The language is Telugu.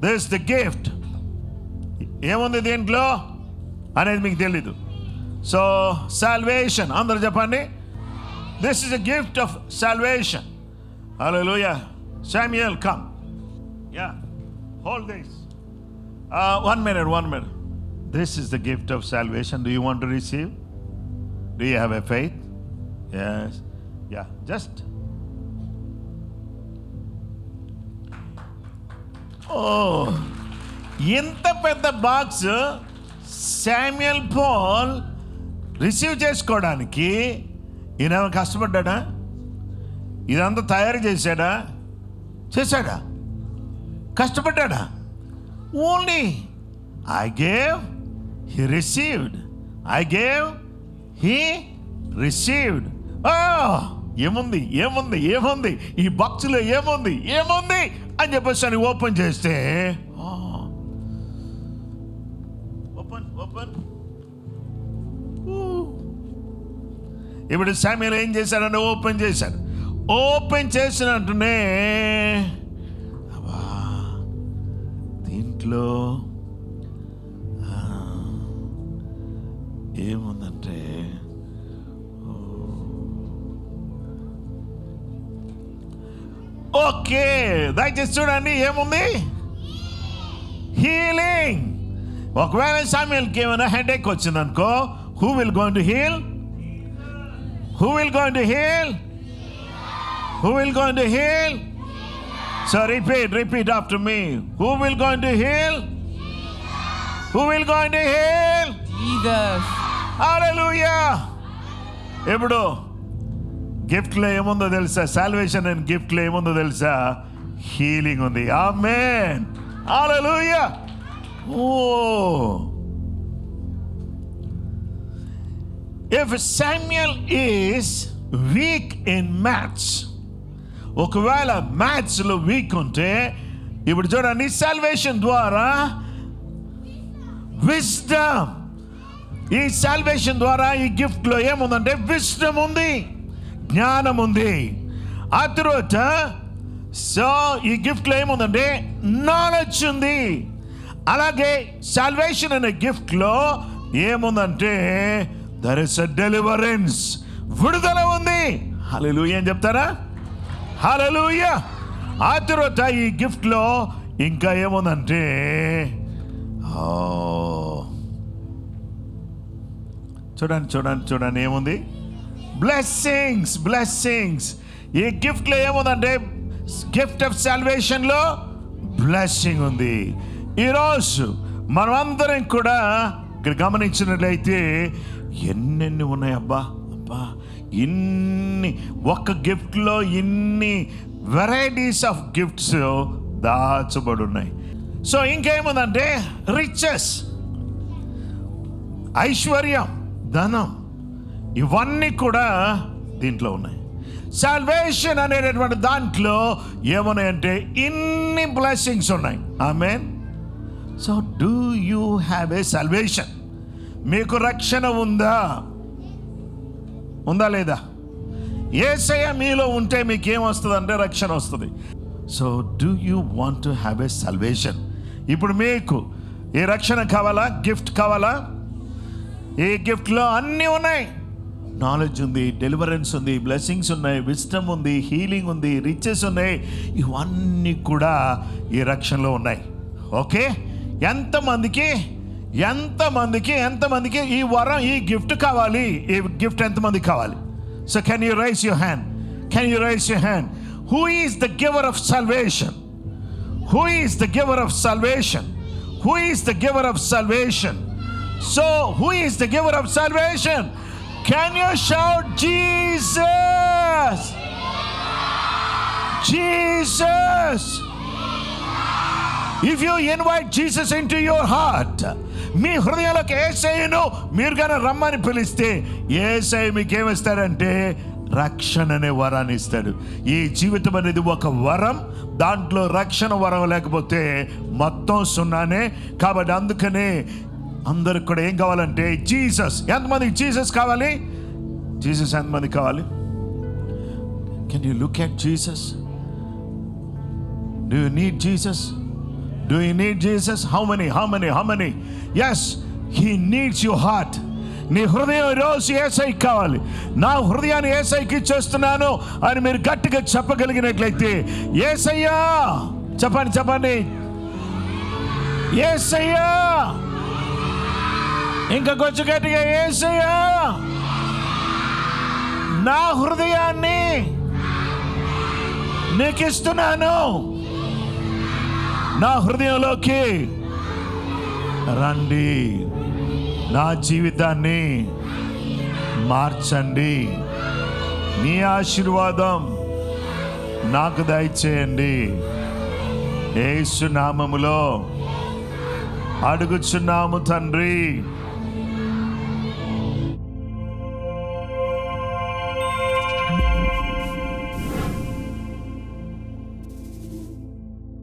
This the gift. ఏముంది దీంట్లో అనేది మీకు తెలీదు. సో సాల్వేషన్, అందరూ చెప్పండి. This is a gift of salvation. Hallelujah. Samuel, come. Yeah, hold this. One minute. This is the gift of salvation. Do you want to receive? Do you have a faith? Yes. Yeah, just. Oh, ఇంత పెద్ద బాక్స్ శామ్యుయల్ పాల్ రిసీవ్ చేసుకోవడానికి ఈయన కష్టపడ్డా? ఇదంతా తయారు చేశాడా? కష్టపడ్డా? Only I gave, he received. I gave, he received. ఏముంది ఈ బాక్స్లో ఏముంది అని చెప్పేసి అని ఓపెన్ చేస్తే ఓపెన్. ఇప్పుడు శామ్యుయల్ ఏం చేశాడంటే ఓపెన్ చేసినట్టునే దీంట్లో ఏముందంటే ఓకే, దయచేసి చూడండి ఏముంది. హీలింగ్. ఒకవేళ శామ్యుయల్కి ఏమైనా హెడేక్ వచ్చిందనుకో, who will going to heal? Who will going to heal? Who will going to heal? So repeat after me. Who will going to heal? Who will going to heal? Jesus. Hallelujah. ఇప్పుడు గిఫ్ట్లో ఏముందో తెలుసా? సాల్వేషన్ అండ్ గిఫ్ట్లో ఏముందో తెలుసా? హీలింగ్ ఉంది. ఆమేన్. హల్లెలూయా. If Samuel is weak in maths, ఒకవేళ మ్యాథ్స్లో వీక్ ఉంటే, ఇప్పుడు చూడండి, సాల్వేషన్ ద్వారా విజ్డమ్. ఈ సాల్వేషన్ ద్వారా ఈ గిఫ్ట్లో ఏముందంటే విజ్డమ్ ఉంది, జ్ఞానం ఉంది. ఆ తర్వాత సో ఈ గిఫ్ట్లో ఏముందంటే నాలెడ్జ్ ఉంది. అలాగే సాల్వేషన్ అనే గిఫ్ట్లో ఏముందంటే there is a deliverance, విడుదల ఉంది. హల్లెలూయా అని చెప్తారా? హల్లెలూయా. ఆ తర్వాత ఈ గిఫ్ట్లో ఇంకా ఏముందంటే చూడండి ఏముంది? బ్లెస్సింగ్స్. ఈ గిఫ్ట్లో ఏముందంటే గిఫ్ట్ ఆఫ్ సాల్వేషన్లో బ్లెస్సింగ్ ఉంది. ఈరోజు మనమందరం కూడా ఇక్కడ గమనించినట్లయితే ఎన్నెన్ని ఉన్నాయి. అబ్బా ఇన్ని, ఒక్క గిఫ్ట్లో ఇన్ని వెరైటీస్ ఆఫ్ గిఫ్ట్స్ దాచబడి ఉన్నాయి. సో ఇంకేముందంటే రిచెస్, ఐశ్వర్యం, ధనం, ఇవన్నీ కూడా దీంట్లో ఉన్నాయి. సాల్వేషన్ అనేటటువంటి దాంట్లో ఏమున్నాయంటే ఇన్ని బ్లెస్సింగ్స్ ఉన్నాయి. Amen. So do you have a salvation? మీకు రక్షణ ఉందా లేదా? యేసయ్య మీలో ఉంటే మీకు ఏమొస్తుంది అంటే రక్షణ వస్తుంది. So do you want to have a salvation? ఇప్పుడు మీకు ఈ రక్షణ కావాలా? గిఫ్ట్ కావాలా? ఈ గిఫ్ట్లో అన్నీ ఉన్నాయి. నాలెడ్జ్ ఉంది, డెలివరెన్స్ ఉంది, బ్లెస్సింగ్స్ ఉన్నాయి, విజ్డమ్ ఉంది, హీలింగ్ ఉంది, రిచెస్ ఉన్నాయి. ఇవన్నీ కూడా ఈ రక్షణలో ఉన్నాయి. ఓకే, ఎంతమందికి ఈ వరం, ఈ గిఫ్ట్ కావాలి? ఈ గిఫ్ట్ ఎంతమందికి కావాలి? So can you rise your hand? Who is the giver of salvation? Who is the giver of salvation? So who is the giver of salvation? Can you shout Jesus? If you invite Jesus into your heart, మీ హృదయంలోకి యేసయ్యను మీరు కానీ రమ్మని పిలిస్తే యేసయ్య మీకేమిస్తాడంటే రక్షణ అనే వరాన్ని ఇస్తాడు. ఈ జీవితం అనేది ఒక వరం, దాంట్లో రక్షణ వరం లేకపోతే మొత్తం సున్నానే. కాబట్టి అందుకనే అందరికి కూడా ఏం కావాలంటే జీసస్. ఎంతమందికి జీసస్ కావాలి? ఎంతమంది కావాలి? Can you look at Jesus? Do you need Jesus? Do you need Jesus? How many? Yes, he needs your heart. నీ హృదయం ఈరోజు యేసయ్యకి కావాలి. నా హృదయాన్ని యేసయ్యకి ఇచ్చేస్తున్నాను అని మీరు గట్టిగా చెప్పగలిగినట్లయితే, యేసయ్యా చెప్పండి, యేసయ్యా, ఇంకా కొంచెం గట్టిగా, యేసయ్యా నా హృదయాన్ని నీకు ఇస్తున్నాను, నా హృదయంలోకి రండి, నా జీవితాన్ని మార్చండి, మీ ఆశీర్వాదం నాకు దయచేయండి. యేసు నామములో అడుగుచున్నాము తండ్రి.